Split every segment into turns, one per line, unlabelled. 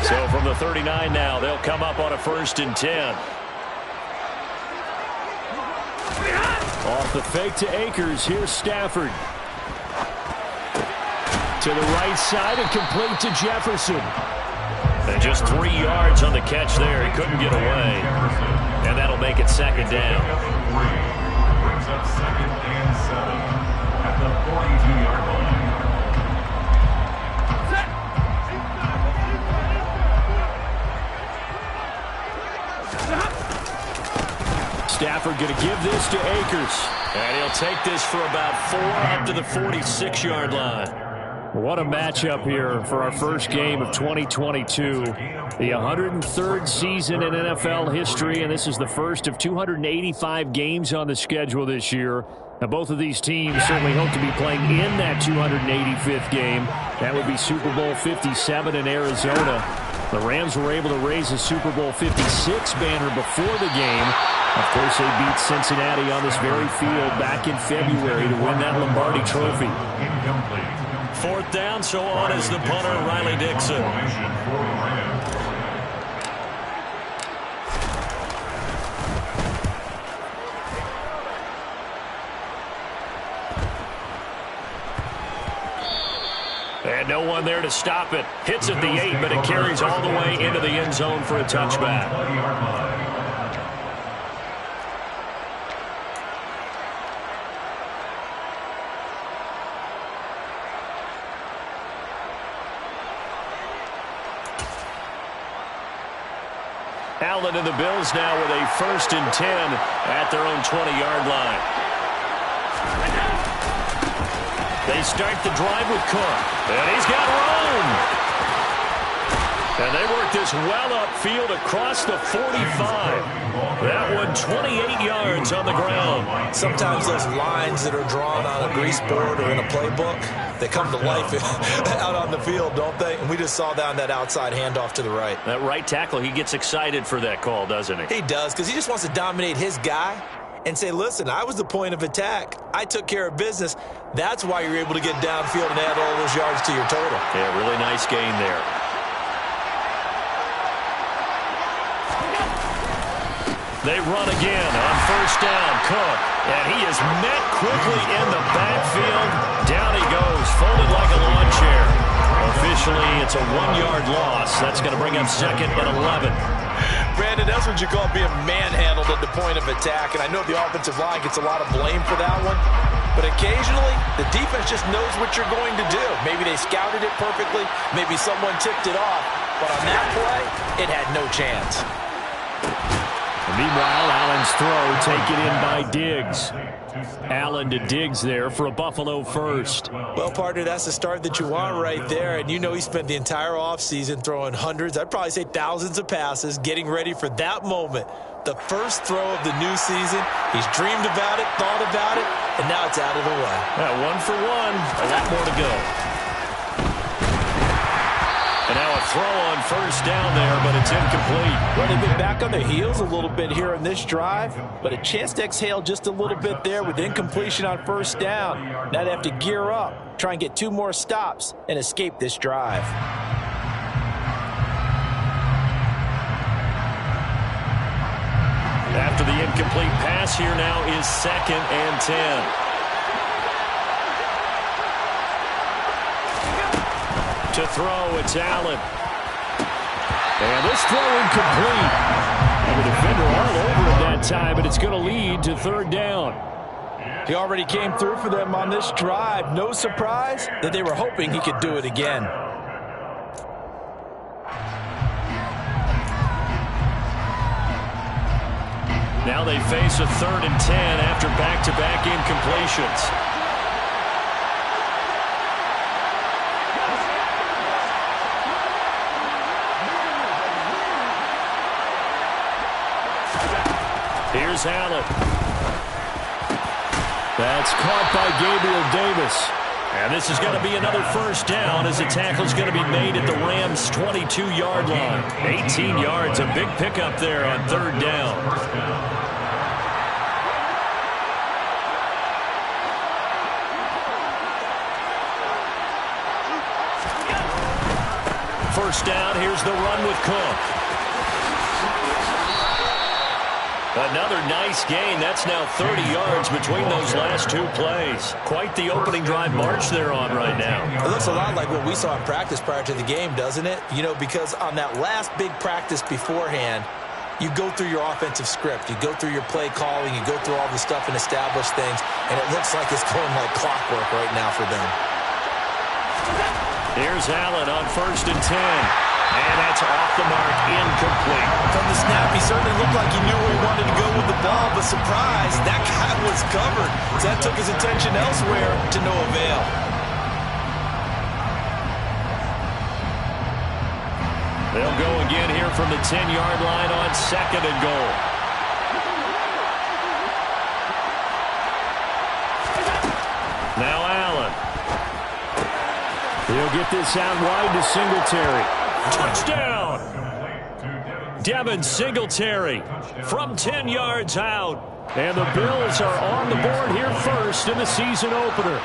So from the 39 now, they'll come up on a 1st and 10. Off the fake to Akers. Here's Stafford. To the right side and complete to Jefferson. And just 3 yards on the catch there. He couldn't get away. And that'll make it 2nd down.
Brings up 2nd and 7 at the 42-yard line.
Stafford going to give this to Akers. And he'll take this for about 4 up to the 46-yard line. What a matchup here for our first game of 2022. The 103rd season in NFL history, and this is the first of 285 games on the schedule this year. Now, both of these teams certainly hope to be playing in that 285th game. That would be Super Bowl 57 in Arizona. The Rams were able to raise a Super Bowl 56 banner before the game. Of course, they beat Cincinnati on this very field back in February to win that Lombardi Trophy. 4th down, so on is the punter, Riley Dixon. And no one there to stop it. Hits at the 8, but it carries all the way into the end zone for a touchback. Allen and the Bills now with a 1st and 10 at their own 20-yard line. They start the drive with Cook. And he's got room. And they work this well upfield across the 45. That one 28 yards on the ground.
Sometimes those lines that are drawn on a grease board or in a playbook, they come to life out on the field, don't they? And we just saw that on that outside handoff to the right.
That right tackle, he gets excited for that call, doesn't he?
He does, because he just wants to dominate his guy and say, listen, I was the point of attack. I took care of business. That's why you're able to get downfield and add all those yards to your total.
Yeah, really nice gain there. They run again on 1st down. Cook, and he is met quickly in the backfield. Down he goes, folded like a lawn chair. Officially, it's a 1-yard loss. That's going to bring up 2nd and 11.
Brandon, that's what you call being manhandled at the point of attack. And I know the offensive line gets a lot of blame for that one. But occasionally, the defense just knows what you're going to do. Maybe they scouted it perfectly. Maybe someone tipped it off. But on that play, it had no chance.
Meanwhile, Allen's throw taken in by Diggs. Allen to Diggs there for a Buffalo 1st.
Well, partner, that's the start that you want right there. And you know he spent the entire offseason throwing hundreds, I'd probably say thousands of passes, getting ready for that moment. The first throw of the new season. He's dreamed about it, thought about it, and now it's out of the way.
Yeah, 1 for 1. A lot more to go. And now a throw on 1st down there, but it's incomplete.
Well, they've been back on their heels a little bit here in this drive, but a chance to exhale just a little bit there with incompletion on 1st down. Now they have to gear up, try and get 2 more stops, and escape this drive.
After the incomplete pass, here now is 2nd and 10. To throw, it's Allen. And this throw incomplete. And the defender all over it that time, but it's going to lead to 3rd down.
He already came through for them on this drive. No surprise that they were hoping he could do it again.
Now they face a 3rd and 10 after back-to-back incompletions. Here's Allen. That's caught by Gabriel Davis. And this is going to be another 1st down as the tackle's going to be made at the Rams' 22-yard line. 18 yards, a big pickup there on 3rd down. 1st touchdown. Here's the run with Cook. Another nice gain. That's now 30 yards between those last two plays. Quite the opening drive march they're on right now.
It looks a lot like what we saw in practice prior to the game, doesn't it? You know, because on that last big practice beforehand, you go through your offensive script. You go through your play calling. You go through all the stuff and establish things. And it looks like it's going like clockwork right now for them.
Here's Allen on 1st and 10. And that's off the mark, incomplete.
From the snap, he certainly looked like he knew where he wanted to go with the ball, but surprise, that guy was covered. So that took his attention elsewhere to no avail.
They'll go again here from the 10-yard line on 2nd and goal. Now Allen. He'll get this out wide to Singletary. Touchdown! Devin Singletary from 10 yards out. And the Bills are on the board here first in the season opener.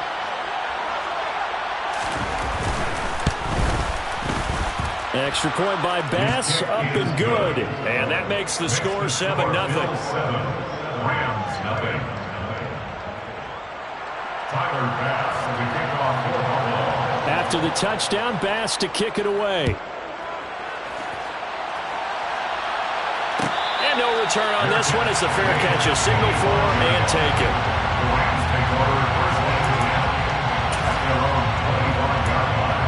Extra point by Bass, up and good. And that makes the score 7-0.
Rams, nothing. Tyler Bass to kick off for Buffalo.
After the touchdown, Bass to kick it away. And no return on this one. It's a fair catch, a signal for and take it.
The Rams take over first and 10 at their own 21-yard line.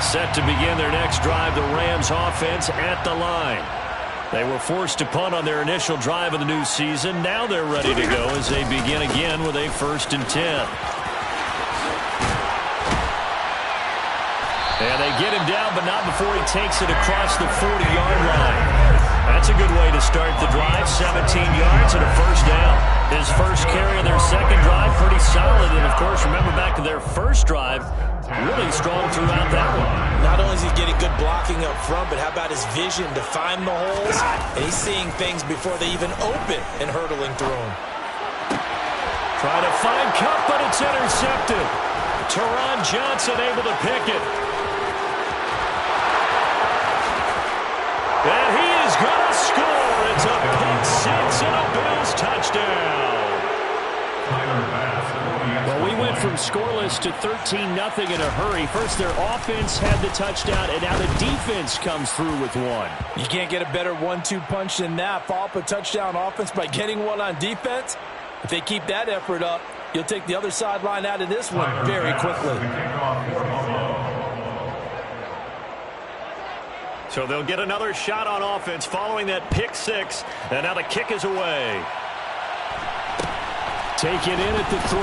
Set to begin their next drive, the Rams offense at the line. They were forced to punt on their initial drive of the new season. Now they're ready to go as they begin again with a 1st and 10. And they get him down, but not before he takes it across the 40-yard line. That's a good way to start the drive. 17 yards and a first down. His first carry of their second drive, pretty solid. And, of course, remember back to their first drive, really strong throughout that one.
Not only is he getting good blocking up front, but how about his vision to find the holes? And he's seeing things before they even open and hurdling through them.
Trying to find Kupp, but it's intercepted. Teron Johnson able to pick it. And he is going to score. It's a pick six and a Bills touchdown. Well, we went from scoreless to 13-0 in a hurry. First, their offense had the touchdown, and now the defense comes through with one.
You can't get a better 1-2 punch than that. Follow up a touchdown offense by getting one on defense. If they keep that effort up, you'll take the other sideline out of this one very quickly.
So they'll get another shot on offense following that pick six, and now the kick is away. Take it in at the 3.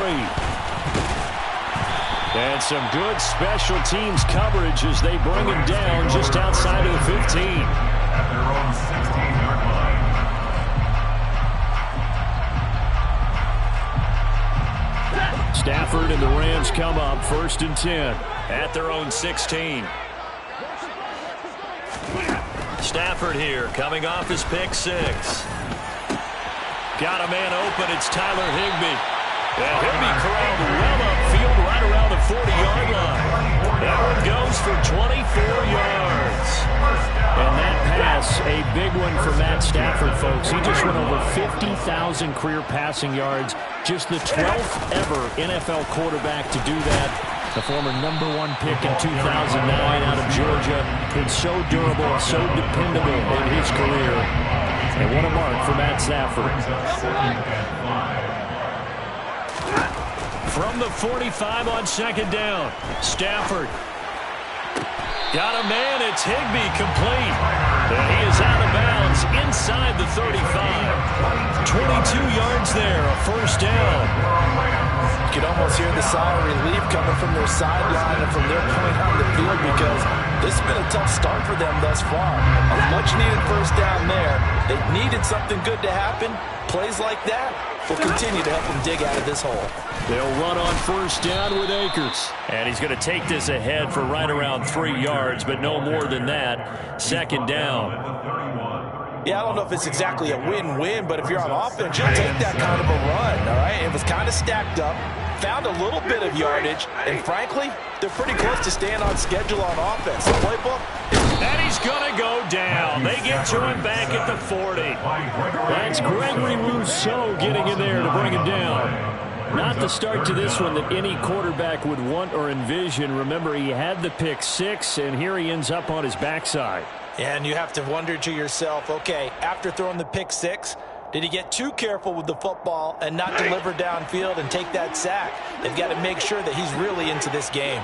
And some good special teams coverage as they bring him down just outside of the 15.
At their own 16-yard line.
Stafford and the Rams come up 1st and 10 at their own 16. Stafford here coming off his pick six. Got a man open. It's Tyler Higbee. And Higbee corralled well upfield right around the 40-yard line. That one goes for 24 yards. And that pass, a big one for Matt Stafford, folks. He just went over 50,000 career passing yards. Just the 12th ever NFL quarterback to do that. The former #1 pick in 2009 out of Georgia. Been so durable, so dependable in his career. And what a mark for Matt Stafford. From the 45 on 2nd down. Stafford. Got a man. It's Higbee complete. And he is out of bounds inside the 35. 22 yards there. A first down.
You can almost hear the sigh of relief coming from their sideline and from their point on the field because this has been a tough start for them thus far. A much-needed first down there. They needed something good to happen. Plays like that will continue to help them dig out of this hole.
They'll run on first down with Akers. And he's going to take this ahead for right around 3 yards, but no more than that. 2nd down.
Yeah, I don't know if it's exactly a win-win, but if you're on offense, you'll take that kind of a run, all right? It was kind of stacked up, found a little bit of yardage, and frankly, they're pretty close to staying on schedule on offense. The playbook is...
And he's going to go down. They get to him back at the 40. That's Gregory Rousseau getting in there to bring him down. Not the start to this one that any quarterback would want or envision. Remember, he had the pick 6, and here he ends up on his backside.
And you have to wonder to yourself, okay, after throwing the pick 6, did he get too careful with the football and not deliver downfield and take that sack? They've got to make sure that he's really into this game.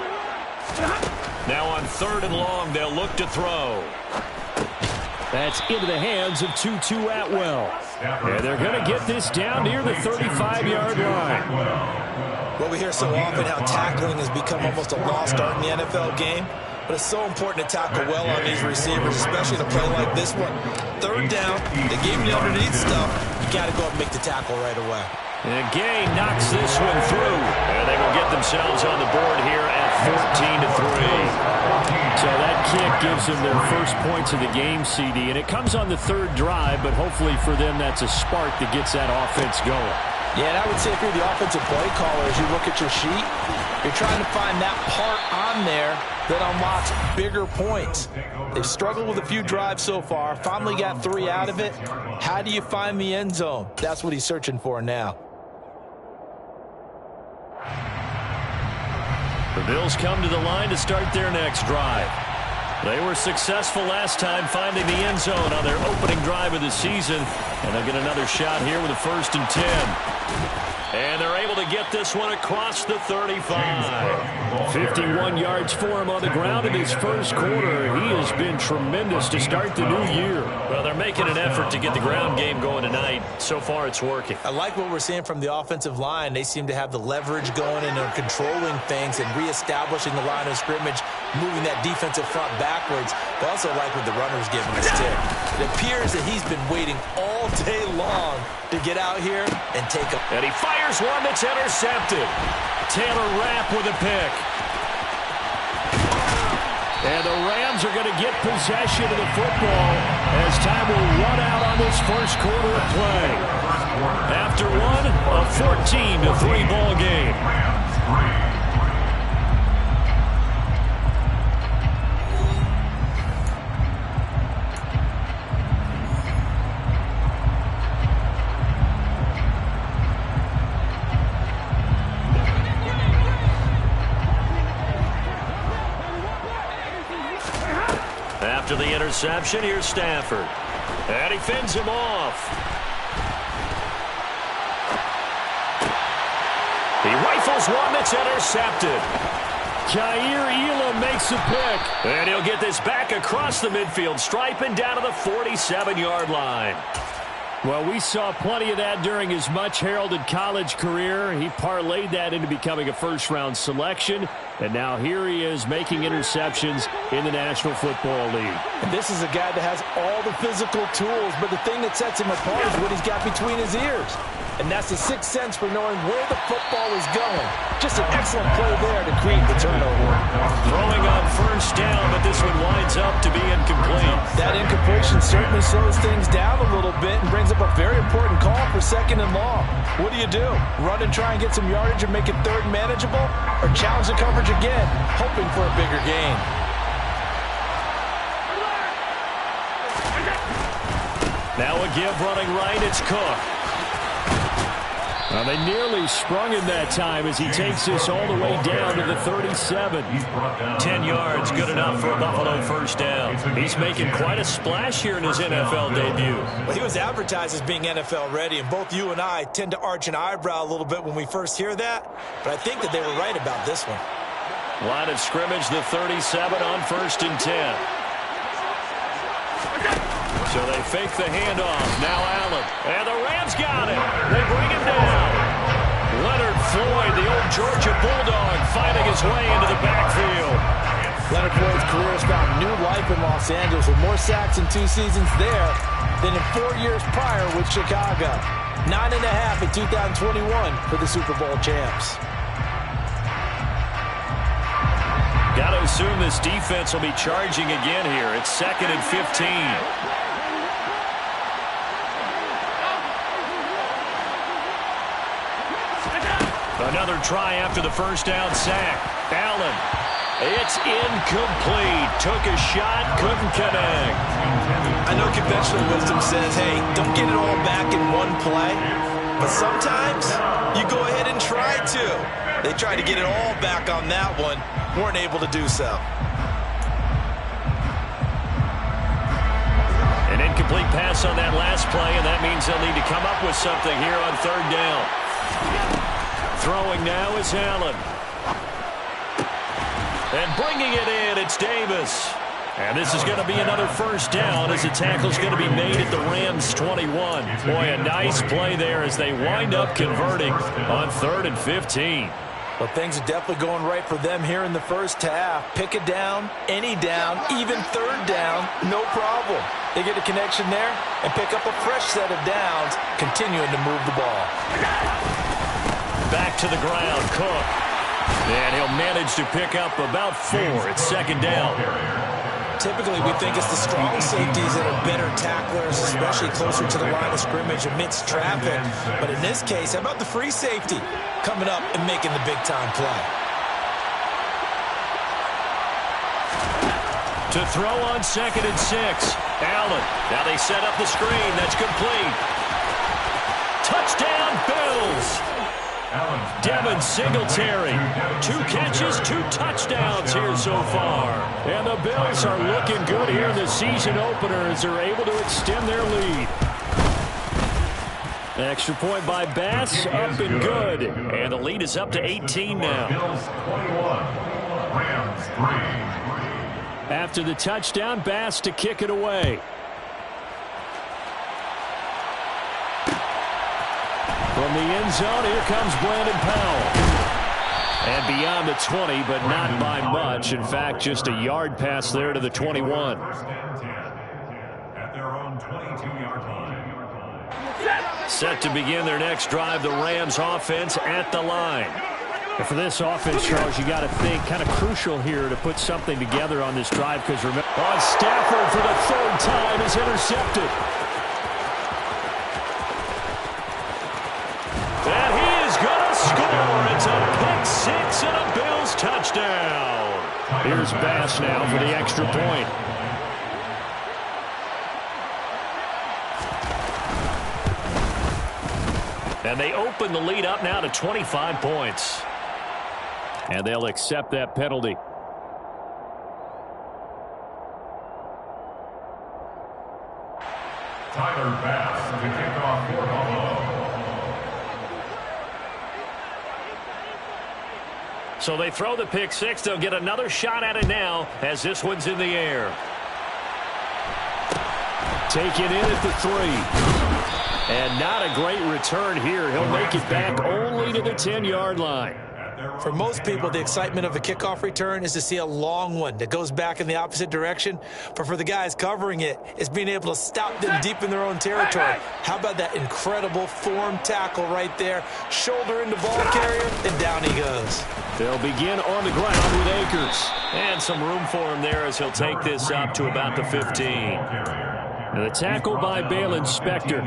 Now on 3rd and long, they'll look to throw. That's into the hands of Tutu Atwell. And they're going to get this down near the 35-yard line.
Well, we hear so often how tackling has become almost a lost art in the NFL game. But it's so important to tackle well on these receivers, especially in a play like this one. 3rd down, they gave you the underneath stuff. You got to go up and make the tackle right away.
And Gay knocks this one through. And they will get themselves on the board here at 14-3. So that kick gives them their first points of the game, CD. And it comes on the 3rd drive, but hopefully for them that's a spark that gets that offense going.
Yeah, and I would say if you're the offensive play caller, as you look at your sheet, you're trying to find that part on there that unlocks bigger points. They've struggled with a few drives so far, finally got 3 out of it. How do you find the end zone? That's what he's searching for now.
The Bills come to the line to start their next drive. They were successful last time finding the end zone on their opening drive of the season, and they'll get another shot here with a 1st and 10. And they're able to get this one across the 35. 51 yards for him on the ground in his first quarter. He has been tremendous to start the new year. Well, they're making an effort to get the ground game going tonight. So far, it's working.
I like what we're seeing from the offensive line. They seem to have the leverage going and they're controlling things and reestablishing the line of scrimmage, moving that defensive front backwards. They also like what the runner's giving us, too. It appears that he's been waiting all day long to get out here and take a...
And he fires one that's intercepted. Taylor Rapp with a pick. And the Rams are going to get possession of the football as time will run out on this first quarter of play. After one, a 14-3 ball game. After the interception, here's Stafford. And he fends him off. He rifles one that's intercepted. Jair Elam makes a pick. And he'll get this back across the midfield stripe and down to the 47-yard line. Well, we saw plenty of that during his much-heralded college career. He parlayed that into becoming a first-round selection. And now here he is making interceptions in the National Football League.
And this is a guy that has all the physical tools, but the thing that sets him apart is what he's got between his ears. And that's the sixth sense for knowing where the football is going. Just an excellent play there to create the turnover.
Throwing on first down, but this one winds up to be incomplete.
That incompletion certainly slows things down a little bit and brings up a very important call for 2nd and long. What do? Run and try and get some yardage and make it 3rd and manageable? Or challenge the coverage again, hoping for a bigger gain?
Now a give running right, it's Cook. Well, they nearly sprung him that time as he takes this all the way down to the 37. 10 yards, good enough for a Buffalo first down. He's making quite a splash here in his NFL debut.
Well, he was advertised as being NFL ready, and both you and I tend to arch an eyebrow a little bit when we first hear that, but I think that they were right about this one.
Line of scrimmage, the 37 on 1st and 10. So they fake the handoff. Now Allen. And the Rams got it. They bring him down. Leonard Floyd, the old Georgia Bulldog, finding his way into the backfield.
Leonard Floyd's career has found new life in Los Angeles with more sacks in 2 seasons there than in 4 years prior with Chicago. 9.5 in 2021 for the Super Bowl champs.
Got to assume this defense will be charging again here. It's 2nd and 15. Another try after the first down sack. Allen. It's incomplete. Took a shot, couldn't connect.
I know conventional wisdom says, hey, don't get it all back in one play. But sometimes you go ahead and try to. They tried to get it all back on that one. Weren't able to do so.
An incomplete pass on that last play, and that means they'll need to come up with something here on third down. Throwing now is Allen. And bringing it in, it's Davis. And this is going to be another first down as the tackle's going to be made at the Rams' 21. Boy, a nice play there as they wind up converting on 3rd and 15.
Well, things are definitely going right for them here in the first half. Pick a down, any down, even third down, no problem. They get a connection there and pick up a fresh set of downs, continuing to move the ball.
Back to the ground, Cook. And he'll manage to pick up about 4 at second down.
Typically, we think it's the strong safeties that are better tacklers, especially closer to the line of scrimmage amidst traffic. But in this case, how about the free safety coming up and making the big-time play?
To throw on 2nd and 6. Allen. Now they set up the screen. That's complete. Touchdown, Bills. Devin Singletary. 2 catches, 2 touchdowns here so far. And the Bills are looking good here in the season opener as they're able to extend their lead. Extra point by Bass, up and good. And the lead is up to 18 now.
Bills 21, Rams 3.
After the touchdown, Bass to kick it away. From the end zone, here comes Brandon Powell. And beyond the 20, but not by much. In fact, just a yard pass there to the 21.
At their own 22-yard line.
Set to begin their next drive, the Rams offense at the line. And for this offense, Charles, you got to think kind of crucial here to put something together on this drive because remember, Stafford for the 3rd time is intercepted. And he is going to score. It's a pick 6 and a Bills touchdown. Here's Bass now for the extra point. And they open the lead up now to 25 points. And they'll accept that penalty.
Tyler Bass to kick off for Buffalo.
So they throw the pick 6. They'll get another shot at it now as this one's in the air. Take it in at the 3. And not a great return here. He'll make it back only to the 10-yard line.
For most people, the excitement of a kickoff return is to see a long one that goes back in the opposite direction. But for the guys covering it, it's being able to stop them deep in their own territory. How about that incredible form tackle right there? Shoulder into ball carrier, and down he goes.
They'll begin on the ground with Akers. And some room for him there as he'll take this up to about the 15. And the tackle by Baylon Spector.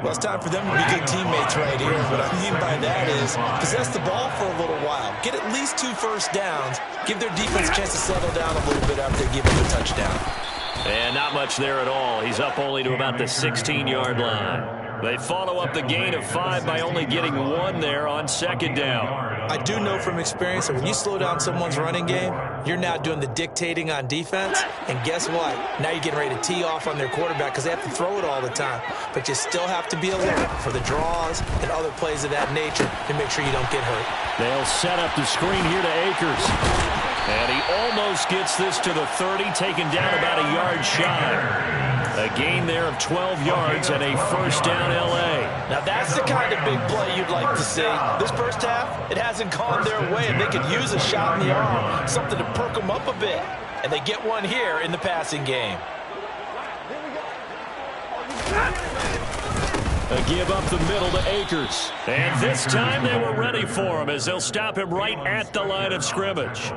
Well, it's time for them to be good teammates right here. What I mean by that is possess the ball for a little while. Get at least 2 first downs. Give their defense a chance to settle down a little bit after they give him a touchdown.
And not much there at all. He's up only to about the 16-yard line. They follow up the gain of 5 by only getting 1 there on 2nd down.
I do know from experience that when you slow down someone's running game, you're now doing the dictating on defense. And guess what? Now you're getting ready to tee off on their quarterback because they have to throw it all the time. But you still have to be alert for the draws and other plays of that nature to make sure you don't get hurt.
They'll set up the screen here to Akers. And he almost gets this to the 30, taken down about a yard shy. A gain there of 12 yards and a first down L.A.
Now that's the kind of big play you'd like to see. This first half, it hasn't gone their way, and they could use a shot in the arm, something to perk them up a bit. And they get one here in the passing game.
A give up the middle to Akers. And this time they were ready for him as they'll stop him right at the line of scrimmage.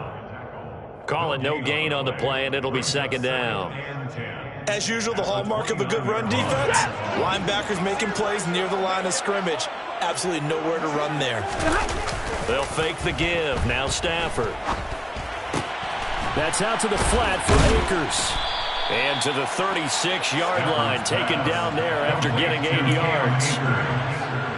Call it no gain on the play, and it'll be 2nd down.
As usual, the hallmark of a good run defense, linebackers making plays near the line of scrimmage. Absolutely nowhere to run there.
They'll fake the give. Now Stafford. That's out to the flat for Akers. And to the 36-yard line, taken down there after getting 8 yards.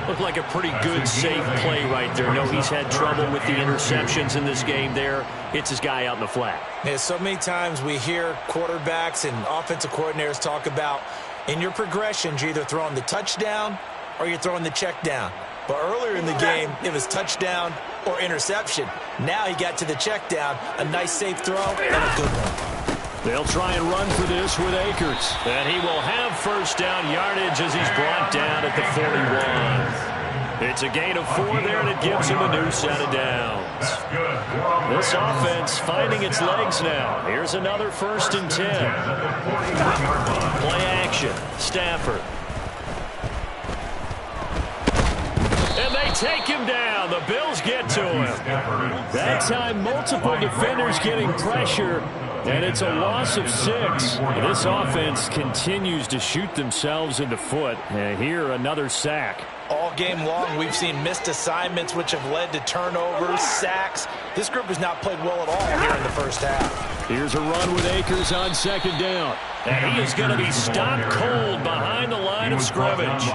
Looked like a pretty good, safe play right there. No, he's had trouble with the interceptions in this game there. Hits his guy out in the flat.
Yeah, so many times we hear quarterbacks and offensive coordinators talk about in your progressions, you're either throwing the touchdown or you're throwing the check down. But earlier in the game, it was touchdown or interception. Now he got to the check down, a nice safe throw, and a good one.
They'll try and run for this with Akers. And he will have first down yardage as he's brought down at the 41. It's a gain of 4 there, and it gives him a new set of downs. This offense finding its legs now. Here's another 1st and 10. Play action. Stafford. And they take him down. The Bills get to him. That time, multiple defenders getting pressure. And it's a loss of 6. This offense continues to shoot themselves in the foot. And here, another sack.
All game long, we've seen missed assignments, which have led to turnovers, sacks. This group has not played well at all here in the first half.
Here's a run with Akers on 2nd down. And he is going to be stopped cold behind the line of scrimmage.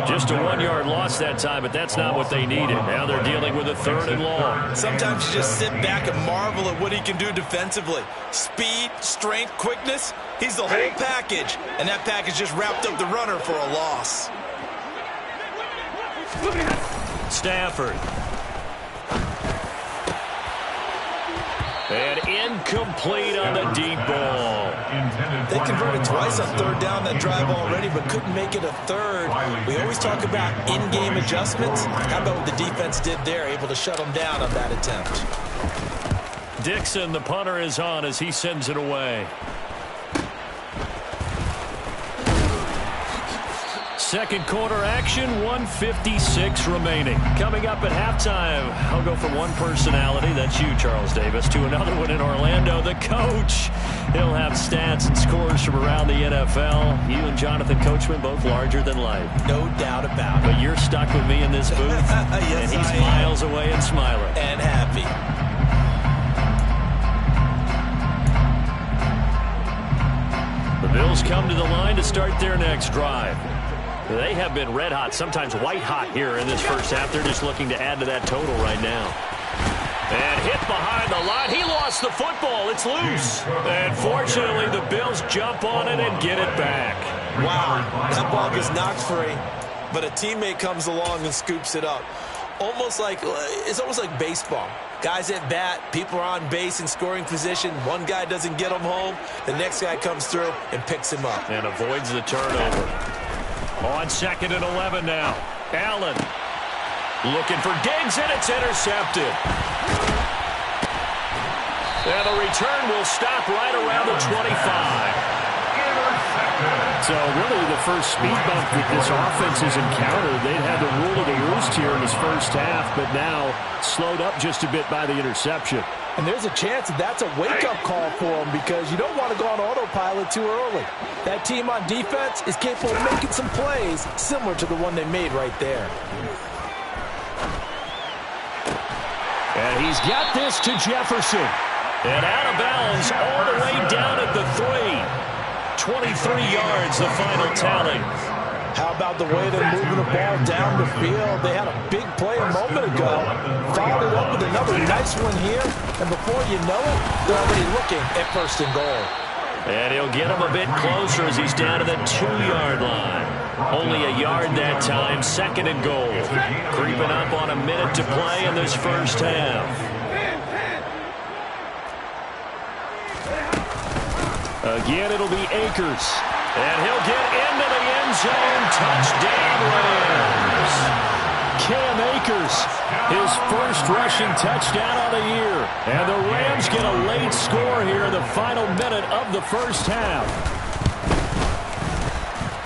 Just a 1-yard loss that time, but that's not what they needed. Now they're dealing with a 3rd and long.
Sometimes you just sit back and marvel at what he can do defensively. Speed, strength, quickness. He's the whole package. And that package just wrapped up the runner for a loss.
Stafford. And incomplete on the deep ball.
They converted twice on 3rd down that drive already, but couldn't make it a 3rd. We always talk about in-game adjustments. How about what the defense did there, able to shut them down on that attempt?
Dixon, the punter, is on as he sends it away. Second quarter action, 1:56 remaining. Coming up at halftime, I'll go from one personality, that's you, Charles Davis, to another one in Orlando, the coach. He'll have stats and scores from around the NFL. You and Jonathan Coachman, both larger than life.
No doubt about it.
But you're stuck with me in this booth.
Yes,
and he's miles away and smiling.
And happy.
The Bills come to the line to start their next drive. They have been red hot, sometimes white hot here in this first half. They're just looking to add to that total right now. And hit behind the line. He lost the football. It's loose. And fortunately, the Bills jump on it and get it back.
Wow, that ball gets knocked free, but a teammate comes along and scoops it up. It's almost like baseball. Guys at bat, people are on base in scoring position. One guy doesn't get him home. The next guy comes through and picks him up.
And avoids the turnover. On 2nd and 11 now. Allen looking for Diggs, and it's intercepted. And the return will stop right around the 25. So really the first speed bump that this offense has encountered, they'd had the rule of the roost here in this first half, but now slowed up just a bit by the interception.
And there's a chance that that's a wake-up call for them because you don't want to go on autopilot too early. That team on defense is capable of making some plays similar to the one they made right there.
And he's got this to Jefferson. And out of bounds all the way down at the 3. 23 yards, the final tally.
How about the way they're moving the ball down the field? They had a big play a moment ago. Followed it up with another nice one here. And before you know it, they're already looking at 1st and goal.
And he'll get him a bit closer as he's down to the 2-yard line. Only a yard that time, 2nd and goal. Creeping up on a minute to play in this first half. Again, it'll be Akers. And he'll get into the end zone. Touchdown, Rams. Cam Akers, his first rushing touchdown of the year. And the Rams get a late score here in the final minute of the first half.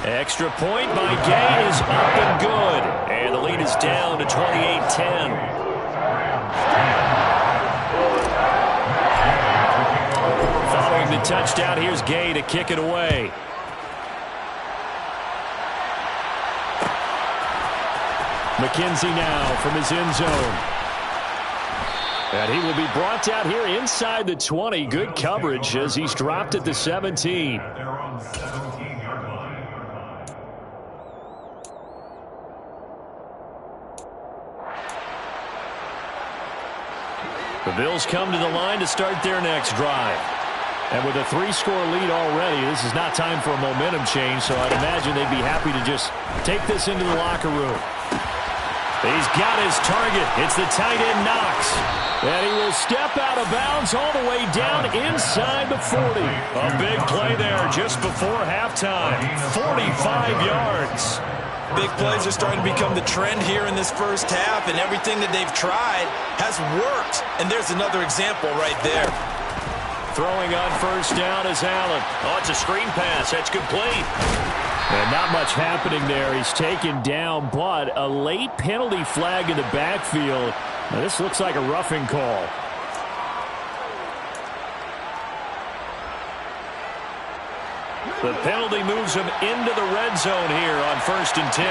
Extra point by Gay is up and good. And the lead is down to 28-10. Following the touchdown, here's Gay to kick it away. McKenzie now from his end zone. And he will be brought down here inside the 20. Good coverage as he's dropped at the 17.
They're on the 17-yard line.
The Bills come to the line to start their next drive. And with a 3-score lead already, this is not time for a momentum change, so I'd imagine they'd be happy to just take this into the locker room. He's got his target. It's the tight end Knox. And he will step out of bounds all the way down inside the 40. A big play there just before halftime. 45 yards.
Big plays are starting to become the trend here in this first half, and everything that they've tried has worked. And there's another example right there.
Throwing on first down is Allen. Oh, it's a screen pass. That's complete. And not much happening there. He's taken down, but a late penalty flag in the backfield. Now, this looks like a roughing call. The penalty moves him into the red zone here on 1st and 10.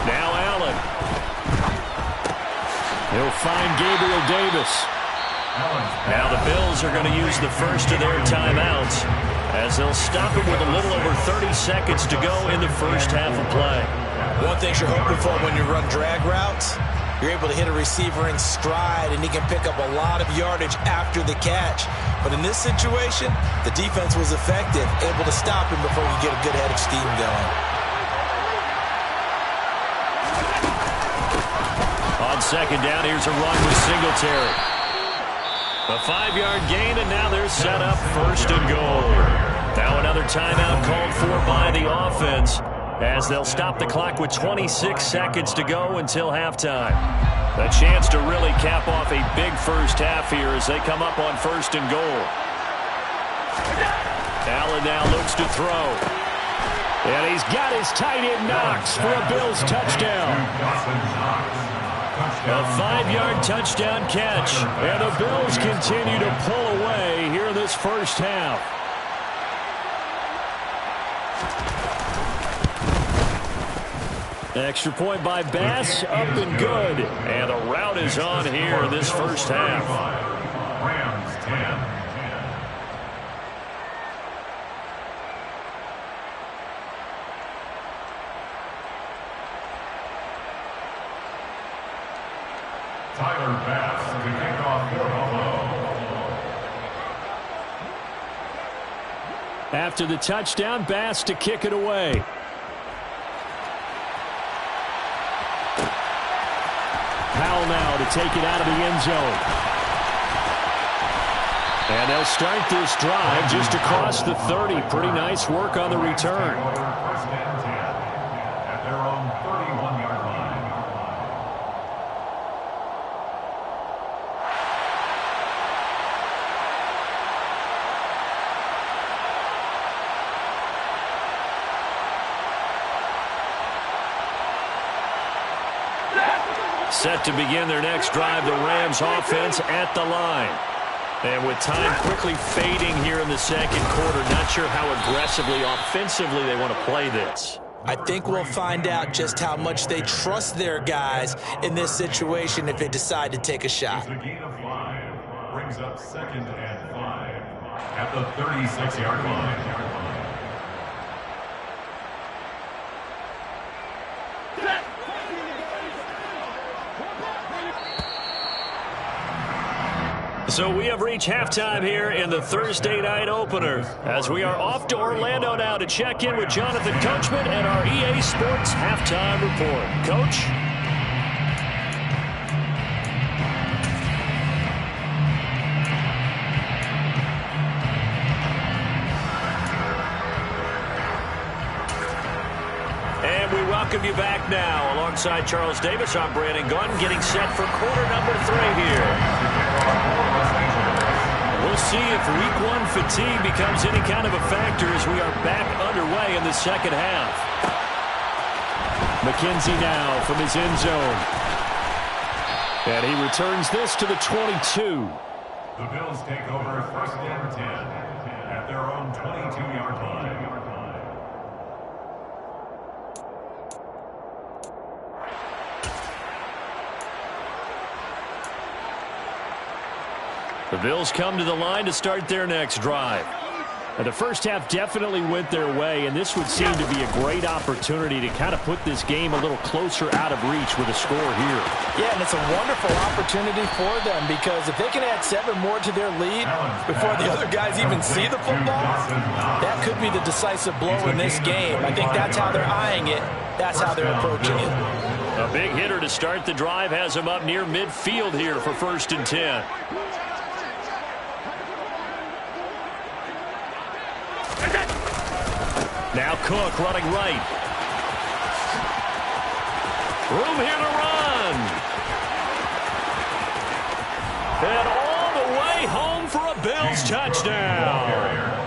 Now Allen. He'll find Gabriel Davis. Now the Bills are going to use the first of their timeouts as they'll stop it with a little over 30 seconds to go in the first half of play.
One thing you're hoping for when you run drag routes, you're able to hit a receiver in stride, and he can pick up a lot of yardage after the catch. But in this situation, the defense was effective, able to stop him before he get a good head of steam going.
On second down, here's a run with Singletary. A 5-yard gain, and now they're set up 1st and goal. Now another timeout called for by the offense as they'll stop the clock with 26 seconds to go until halftime. A chance to really cap off a big first half here as they come up on 1st and goal. Allen now looks to throw. And he's got his tight end Knox for a Bills touchdown. A 5-yard touchdown catch. And the Bills continue to pull away here in this first half. Extra point by Bass, up and good. And the route is on here in this first half.
Rams 10. Tyler Bass to kick off for Buffalo.
After the touchdown, Bass to kick it away. Powell now to take it out of the end zone. And they'll start this drive just across the 30. Pretty nice work on the return.
1st and 10 at their own 31-yard line.
Set to begin their next drive, the Rams offense at the line. And with time quickly fading here in the second quarter, not sure how aggressively, offensively they want to play this.
I think we'll find out just how much they trust their guys in this situation if they decide to take a shot.
It's a gain of 5. Brings up 2nd and 5 at the 36-yard line.
So we have reached halftime here in the Thursday night opener as we are off to Orlando now to check in with Jonathan Coachman and our EA Sports halftime report. Coach? And we welcome you back now. Alongside Charles Davis, I'm Brandon Gaudin, getting set for quarter number 3 here. We'll see if week 1 fatigue becomes any kind of a factor as we are back underway in the second half. McKenzie now from his end zone. And he returns this to the 22.
The Bills take over 1st and 10 at their own 22-yard line.
The Bills come to the line to start their next drive. And the first half definitely went their way, and this would seem to be a great opportunity to kind of put this game a little closer out of reach with a score here.
Yeah, and it's a wonderful opportunity for them because if they can add 7 more to their lead before the other guys even see the football, that could be the decisive blow in this game. I think that's how they're eyeing it. That's how they're approaching it.
A big hitter to start the drive has him up near midfield here for 1st and 10. Now Cook running right. Room here to run. And all the way home for a Bills touchdown.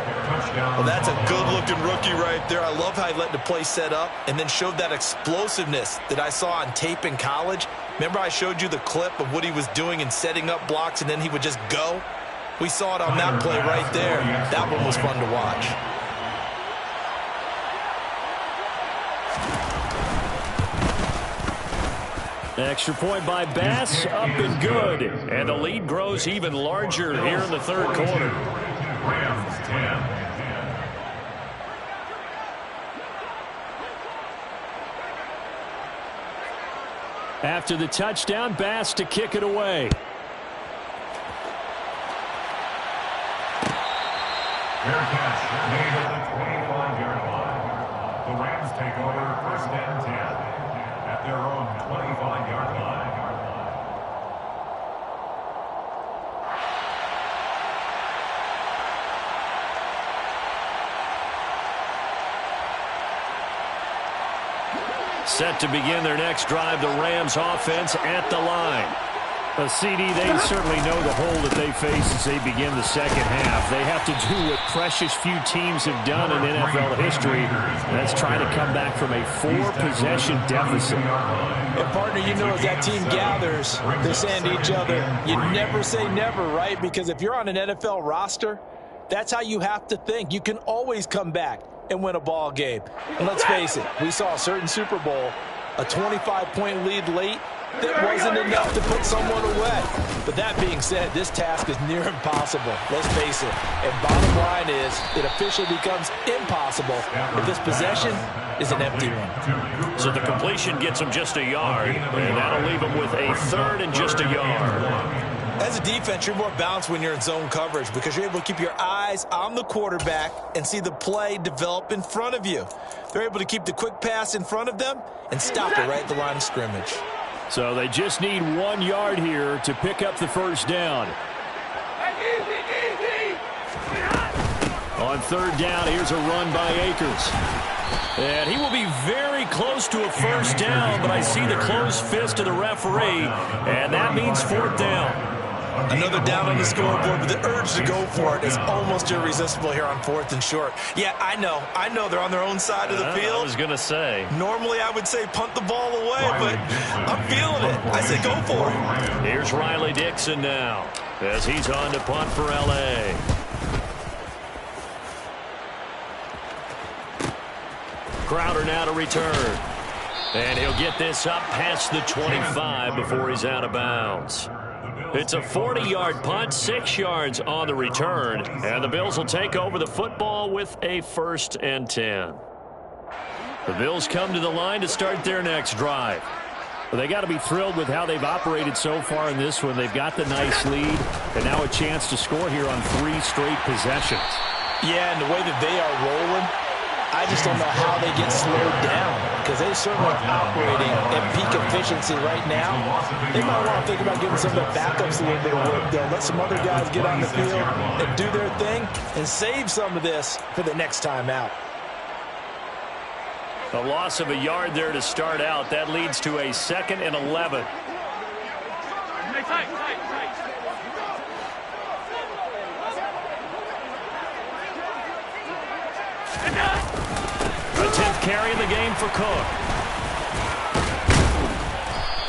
Well, that's a good-looking rookie right there. I love how he let the play set up and then showed that explosiveness that I saw on tape in college. Remember I showed you the clip of what he was doing and setting up blocks, and then he would just go? We saw it on that play right there. That one was fun to watch.
Extra point by Bass, up and good. And the lead grows even larger here in the 3rd quarter.
Rams 10.
After the touchdown, Bass to kick it away.
Fair catch made at the 25-yard line. The Rams take over 1st and 10 at their own 25-yard line.
Set to begin their next drive, the Rams offense at the line. A CD, they certainly know the hole that they face as they begin the second half. They have to do what precious few teams have done in NFL history. That's trying to come back from a 4-possession deficit.
And partner, you know, as that team gathers, they're saying to each other, you never say never, right? Because if you're on an NFL roster, that's how you have to think. You can always come back and win a ball game. And let's face it, we saw a certain Super Bowl, a 25-point lead late, that wasn't enough to put someone away. But that being said, this task is near impossible. Let's face it. And bottom line is, it officially becomes impossible if this possession is an empty one.
So the completion gets him just a yard, and that'll leave him with a 3rd and just a yard.
As a defense, you're more balanced when you're in zone coverage because you're able to keep your eyes on the quarterback and see the play develop in front of you. They're able to keep the quick pass in front of them and stop it right at the line of scrimmage.
So they just need 1 yard here to pick up the 1st down. On 3rd down, here's a run by Akers. And he will be very close to a 1st down, but I see the closed fist of the referee, and that means 4th down.
Another down on the scoreboard, but the urge to go for it is almost irresistible here on 4th and short. Yeah, I know they're on their own side of the field.
I was going to say.
Normally I would say punt the ball away, but I'm feeling it. I say go for it.
Here's Riley Dixon now as he's on to punt for L.A. Crowder now to return. And he'll get this up past the 25 before he's out of bounds. It's a 40-yard punt, 6 yards on the return, and the Bills will take over the football with a 1st and 10. The Bills come to the line to start their next drive. Well, they got to be thrilled with how they've operated so far in this one. They've got the nice lead, and now a chance to score here on 3 straight possessions.
Yeah, and the way that they are rolling, I just don't know how they get slowed down because they certainly are operating at peak efficiency right now. They might want to think about giving some of their backups a little bit of work, though. Let some other guys get on the field and do their thing and save some of this for the next time out.
A loss of a yard there to start out. That leads to a 2nd and 11. A 10th carry in the game for Cook.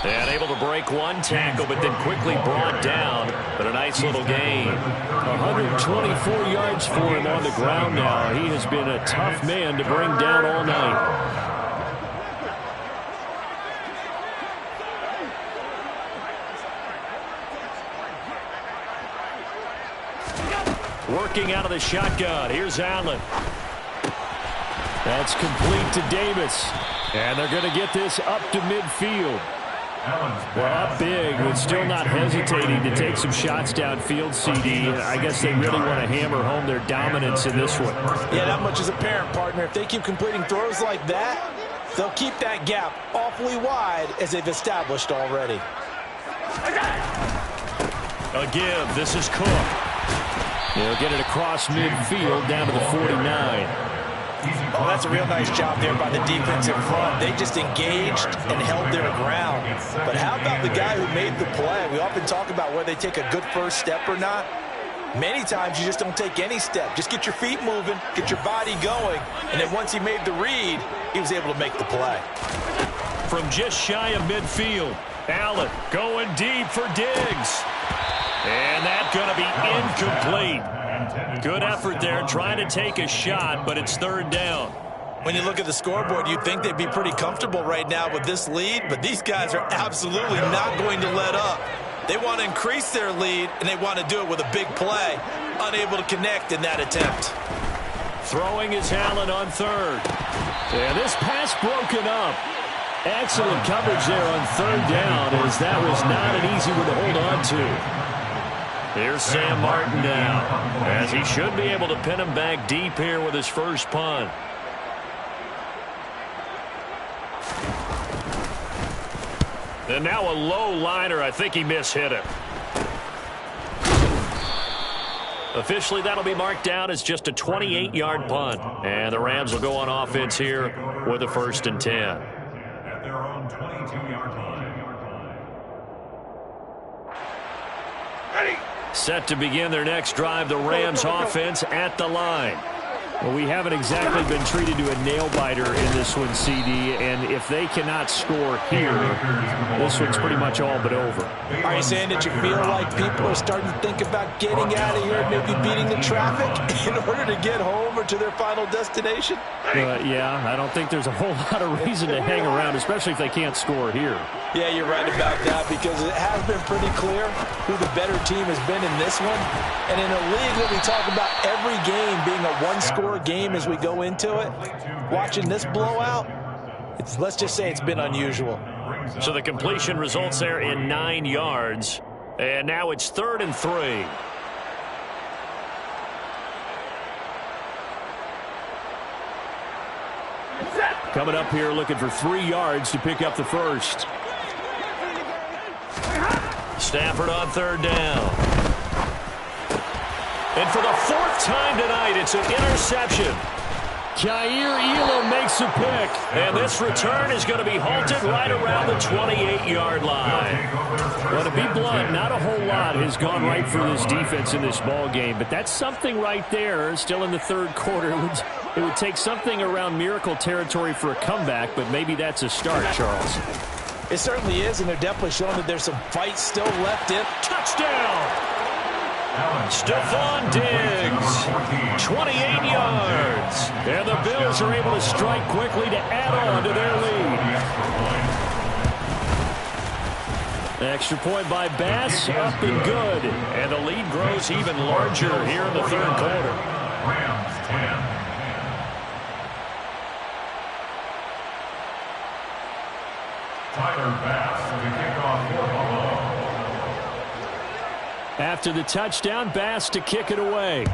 And able to break one tackle, but then quickly brought down. But a nice little gain. 124 yards for him on the ground now. He has been a tough man to bring down all night. Working out of the shotgun. Here's Allen. That's complete to Davis. And they're going to get this up to midfield. Well, up big, but still not hesitating to take some shots downfield, CD. I guess they really want to hammer home their dominance in this one.
Yeah, that much is apparent, partner. If they keep completing throws like that, they'll keep that gap awfully wide as they've established already.
A give. This is Cook. They'll get it across midfield down to the 49.
Oh, that's a real nice job there by the defense in front. They just engaged and held their ground. But how about the guy who made the play? We often talk about whether they take a good first step or not. Many times you just don't take any step. Just get your feet moving, get your body going, and then once he made the read, he was able to make the play.
From just shy of midfield, Allen going deep for Diggs. And that's going to be incomplete. Good effort there, trying to take a shot, but it's third down.
When you look at the scoreboard, you'd think they'd be pretty comfortable right now with this lead, but these guys are absolutely not going to let up. They want to increase their lead, and they want to do it with a big play. Unable to connect in that attempt.
Throwing is Allen on third. And this pass broken up. Excellent coverage there on third down, as that was not an easy one to hold on to. Here's Sam Martin now, as he should be able to pin him back deep here with his first punt. And now a low liner. I think he mishit it. Officially, that'll be marked down as just a 28-yard punt. And the Rams will go on offense here with a 1st and 10.
At their own 22-yard line. Ready.
Set to begin their next drive, the Rams offense at the line. Well, we haven't exactly been treated to a nail-biter in this one, CD, and if they cannot score here, this one's pretty much all but over.
Are you saying that you feel like people are starting to think about getting out of here, maybe beating the traffic in order to get home or to their final destination?
Yeah, I don't think there's a whole lot of reason to hang around, especially if they can't score here.
Yeah, you're right about that, because it has been pretty clear who the better team has been in this one. And in a league where we talk about every game being a one-score game as we go into it, watching this blowout, let's just say it's been unusual.
So the completion results there in 9 yards. And now it's 3rd and 3. Coming up here looking for 3 yards to pick up the first. Stafford on 3rd down. And for the 4th time tonight, it's an interception. Kaiir Elam makes a pick. And this return is going to be halted right around the 28-yard line. Well, to be blunt, not a whole lot has gone right for this defense in this ball game, but that's something right there. Still in the 3rd quarter. It would take something around miracle territory for a comeback, but maybe that's a start, Charles.
It certainly is, and they're definitely showing that there's some fight still left in.
Touchdown! Stephon Diggs, 28 yards. And the Bills are able to strike quickly to add on to their lead. Extra point by Bass, up and good. And the lead grows even larger here in the 3rd quarter.
Rams 10. Tyler Bass to kick off for Buffalo.
After the touchdown, Bass to kick it away.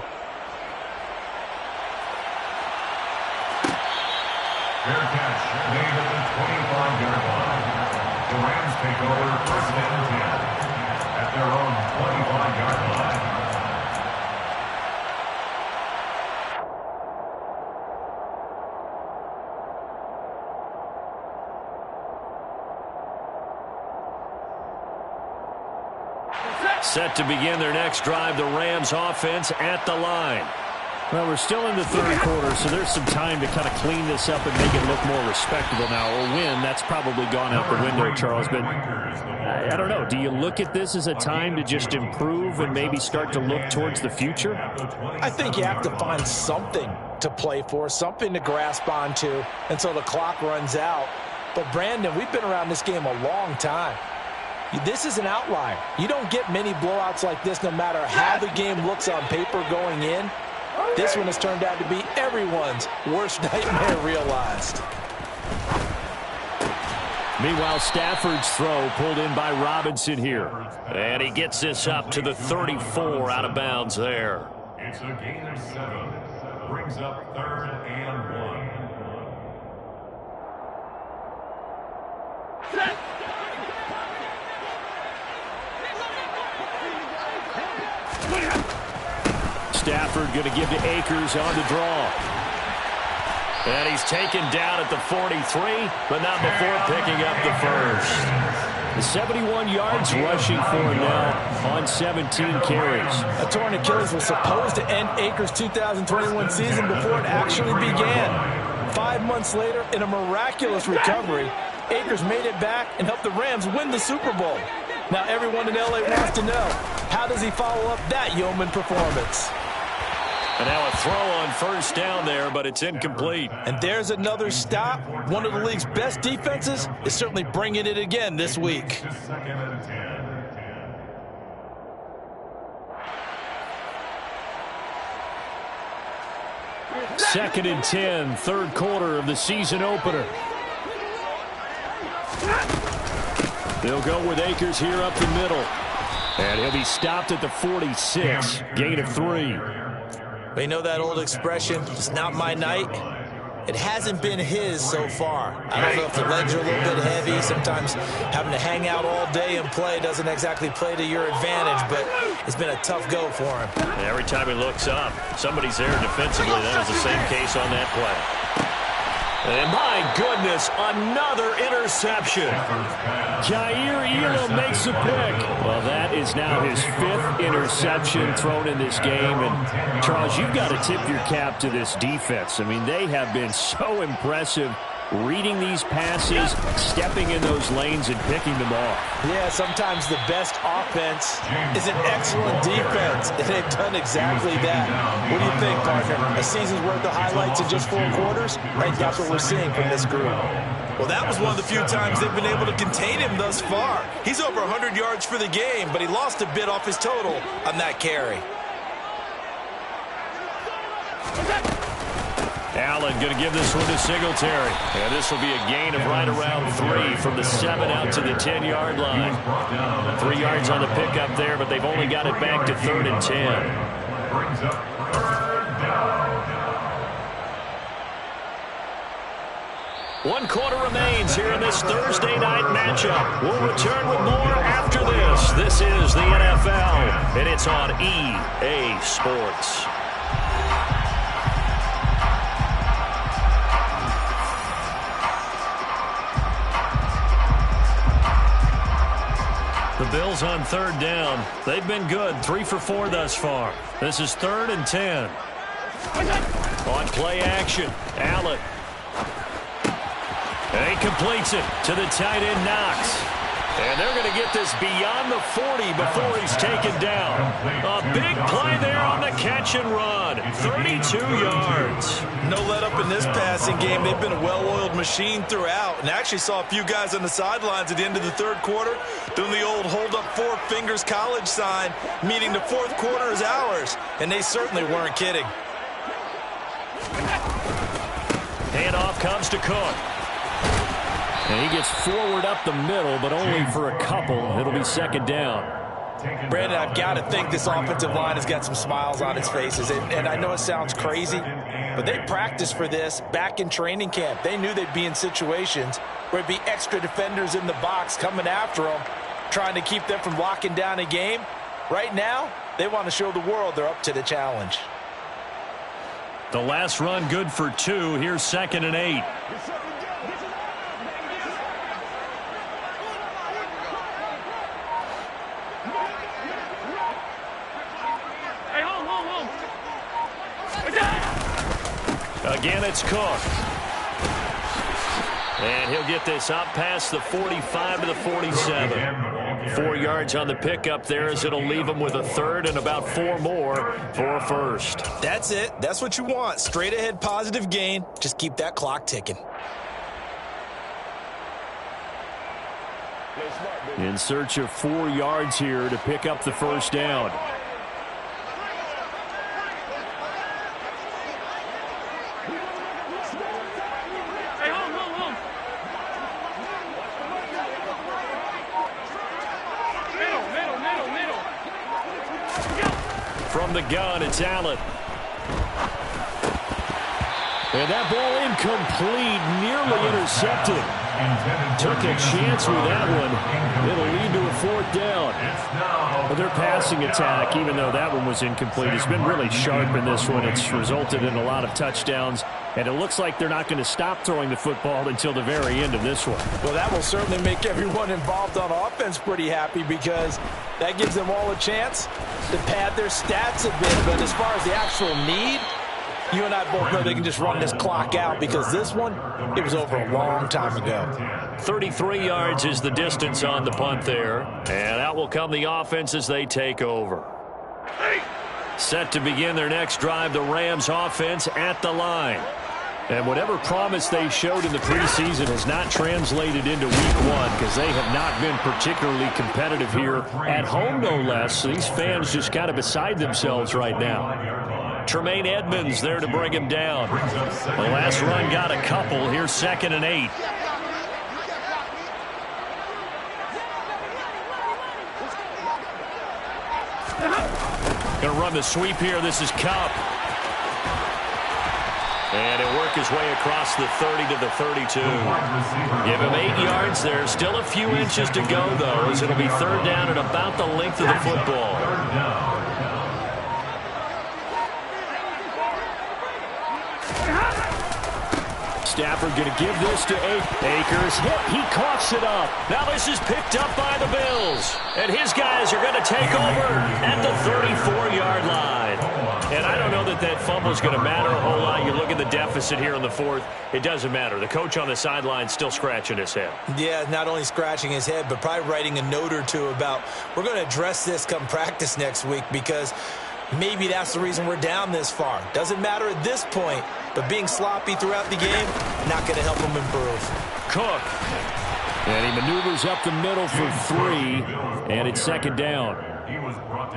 Fair catch made at the 25-yard line. The Rams take over 1st and 10 at their own 25-yard line.
Set to begin their next drive, the Rams offense at the line. Well, we're still in the 3rd quarter, so there's some time to kind of clean this up and make it look more respectable now. Or win, that's probably gone out the window, Charles. But I don't know. Do you look at this as a time to just improve and maybe start to look towards the future?
I think you have to find something to play for, something to grasp onto until the clock runs out. But, Brandon, we've been around this game a long time. This is an outlier. You don't get many blowouts like this no matter how the game looks on paper going in. This one has turned out to be everyone's worst nightmare realized.
Meanwhile, Stafford's throw pulled in by Robinson here. And he gets this up to the 34 out of bounds there.
It's a gain of 7. Brings up 3rd and 1.
Stafford going to give to Akers on the draw. And he's taken down at the 43, but not before picking up the first. The 71 yards rushing for him now on 17 carries.
A torn Achilles was supposed to end Akers' 2021 season before it actually began. 5 months later, in a miraculous recovery, Akers made it back and helped the Rams win the Super Bowl. Now everyone in LA wants to know, how does he follow up that yeoman performance?
And now a throw on first down there, but it's incomplete.
And there's another stop. One of the league's best defenses is certainly bringing it again this week.
2nd and 10.
Second and 10, third quarter of the season opener. They'll go with Akers here up the middle. And he'll be stopped at the 46, gain of 3.
But you know that old expression, it's not my night? It hasn't been his so far. I don't know if the legs are a little bit heavy. Sometimes having to hang out all day and play doesn't exactly play to your advantage, but it's been a tough go for him.
And every time he looks up, somebody's there defensively. That was the same case on that play. And my goodness, another interception. Jair Elam makes a pick. Well, that is now his 5th interception thrown in this game. And, Charles, you've got to tip your cap to this defense. I mean, they have been so impressive reading these passes, stepping in those lanes, and picking them off.
Yeah, sometimes the best offense is an excellent defense, and they've done exactly that. What do you think, partner? A season's worth of highlights in just 4 quarters? I think that's what we're seeing from this group.
Well, that was one of the few times they've been able to contain him thus far. He's over 100 yards for the game, but he lost a bit off his total on that carry.
Allen going to give this one to Singletary. And this will be a gain of right around 3 from the 7 out to the 10-yard line. 3 yards on the pickup there, but they've only got it back to 3rd and 10.
Brings up 3rd down.
1 quarter remains here in this Thursday night matchup. We'll return with more after this. This is the NFL, and it's on EA Sports. The Bills on 3rd down. They've been good, 3 for 4 thus far. This is 3rd and 10. On play action, Allen. And he completes it to the tight end, Knox. And they're going to get this beyond the 40 before he's taken down. A big play there on the catch and run. 32 yards.
No let up in this passing game. They've been a well-oiled machine throughout. And actually saw a few guys on the sidelines at the end of the 3rd quarter doing the old hold up 4 fingers college sign, meaning the 4th quarter is ours. And they certainly weren't kidding.
Handoff comes to Cook. And he gets forward up the middle, but only for a couple. It'll be 2nd down.
Brandon, I've got to think this offensive line has got some smiles on its faces. And I know it sounds crazy, but they practiced for this back in training camp. They knew they'd be in situations where it'd be extra defenders in the box coming after them, trying to keep them from locking down a game. Right now, they want to show the world they're up to the challenge.
The last run good for 2. Here's 2nd and 8. Again, it's Cook. And he'll get this up past the 45 to the 47. 4 yards on the pickup there as it'll leave him with a 3rd and about 4 more for a 1st.
That's it. That's what you want. Straight ahead positive gain. Just keep that clock ticking.
In search of 4 yards here to pick up the first down. From the gun, it's Allen. And that ball incomplete, nearly intercepted. Took a chance with that one. It'll lead to a 4th down. But their passing attack, even though that one was incomplete, has been really sharp in this one. It's resulted in a lot of touchdowns. And it looks like they're not going to stop throwing the football until the very end of this one.
Well, that will certainly make everyone involved on offense pretty happy because that gives them all a chance to pad their stats a bit. But as far as the actual need, you and I both know they can just run this clock out because this one, it was over a long time ago.
33 yards is the distance on the punt there. And out will come the offense as they take over. Set to begin their next drive, the Rams offense at the line. And whatever promise they showed in the preseason has not translated into week 1 because they have not been particularly competitive here at home, no less. So these fans just kind of beside themselves right now. Tremaine Edmonds there to bring him down. The last run got a couple. Here's 2nd and 8. Going to run the sweep here. This is Kupp. And he'll work his way across the 30 to the 32. Give him 8 yards there. Still a few inches to go, though, as it'll be 3rd down at about the length of the football. Stafford going to give this to Akers. He coughs it up. Now this is picked up by the Bills. And his guys are going to take over at the 34-yard line. And I don't know that that fumble is going to matter a whole lot. You look at the deficit here in the 4th. It doesn't matter. The coach on the sideline still scratching his head.
Yeah, not only scratching his head, but probably writing a note or two about we're going to address this come practice next week because maybe that's the reason we're down this far. Doesn't matter at this point, but being sloppy throughout the game, not going to help him improve.
Cook. And he maneuvers up the middle for 3, and it's 2nd down.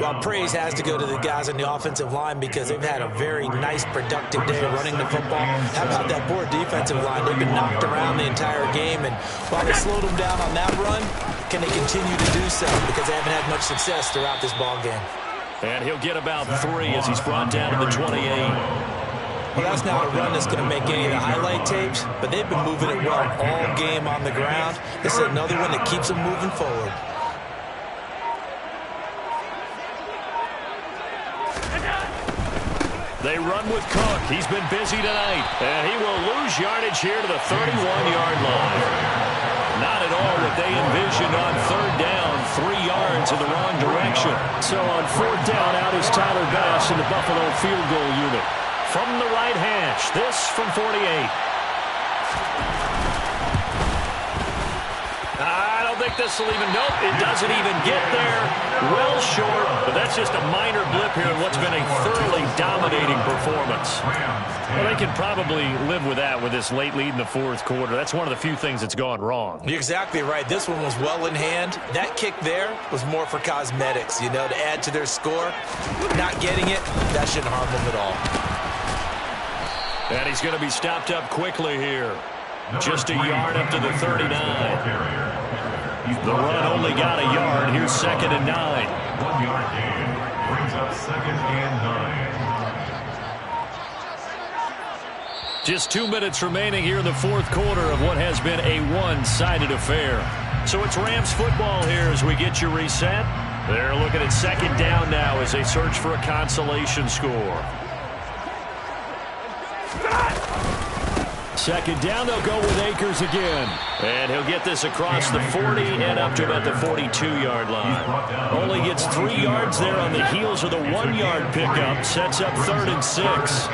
Well, praise has to go to the guys on the offensive line because they've had a very nice, productive day running the football. How about that poor defensive line? They've been knocked around the entire game, and while they slowed them down on that run, can they continue to do so because they haven't had much success throughout this ball game.
And he'll get about 3 as he's brought down to the 28.
Well, that's not a run that's going to make any of the highlight tapes, but they've been moving it well all game on the ground. This is another one that keeps them moving forward.
They run with Cook. He's been busy tonight. And he will lose yardage here to the 31-yard line. Not at all what they envisioned on 3rd down. 3 yards in the wrong direction. So on 4th down, out is Tyler Bass in the Buffalo field goal unit. From the right hash, this from 48. I don't think this will even, nope, it doesn't even get there. Well short, but that's just a minor blip here in what's been a thoroughly dominating performance. Well, they can probably live with that with this late lead in the 4th quarter. That's one of the few things that's gone wrong.
You're exactly right. This one was well in hand. That kick there was more for cosmetics, you know, to add to their score. Not getting it, that shouldn't harm them at all.
And he's going to be stopped up quickly here. Just a yard up to the 39. The run only got a yard. Here's 2nd and 9.
1-yard gain brings up 2nd and 9.
Just 2 minutes remaining here in the 4th quarter of what has been a one-sided affair. So it's Rams football here as we get you reset. They're looking at 2nd down now as they search for a consolation score. 2nd down, they'll go with Akers again. And he'll get this across the 40 and up to about the 42-yard line. Only gets 3 yards there on the heels of the 1-yard pickup. Sets up 3rd and 6.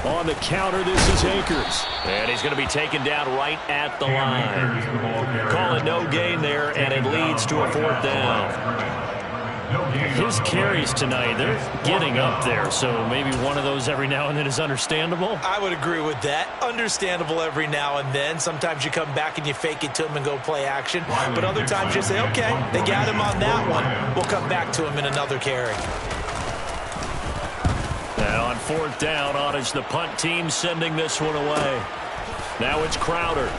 On the counter, this is Akers. And he's going to be taken down right at the line. Call it no gain there, and it leads to a 4th down. His carries tonight, they're getting up there, so maybe one of those every now and then is understandable.
I would agree with that. Understandable every now and then. Sometimes you come back and you fake it to him and go play action. But other times you say, okay, they got him on that one. We'll come back to him in another carry.
And on fourth down, on is the punt team sending this one away. Now it's Crowder.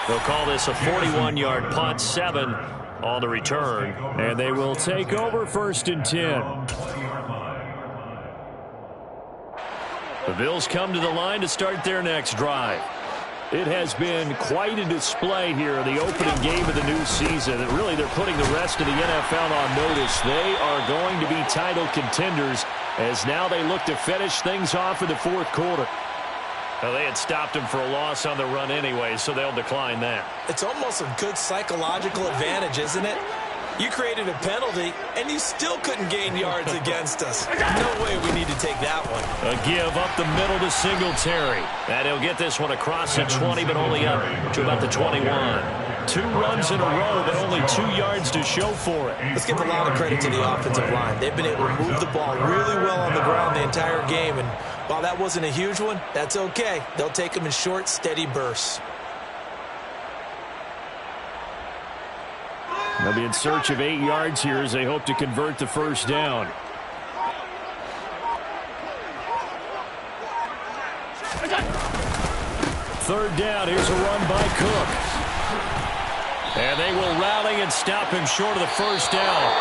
They'll call this a 41-yard punt, 7 on the return, and they will take over 1st and 10. The Bills come to the line to start their next drive. It has been quite a display here in the opening game of the new season. And really, they're putting the rest of the NFL on notice. They are going to be title contenders as now they look to finish things off in the fourth quarter. Well, they had stopped him for a loss on the run anyway, so they'll decline that.
It's almost a good psychological advantage, isn't it? You created a penalty, and you still couldn't gain yards against us. No way we need to take that one.
A give up the middle to Singletary. And he'll get this one across the 20, but only up to about the 21. 2 runs in a row, but only 2 yards to show for it.
Let's give a lot of credit to the offensive line. They've been able to move the ball really well on the ground the entire game, and while that wasn't a huge one, that's okay. They'll take them in short, steady bursts.
They'll be in search of 8 yards here as they hope to convert the first down. Third down, here's a run by Cook. And they will rally and stop him short of the first down.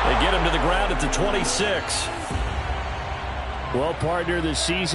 They get him to the ground at the 26. Well, partner, this season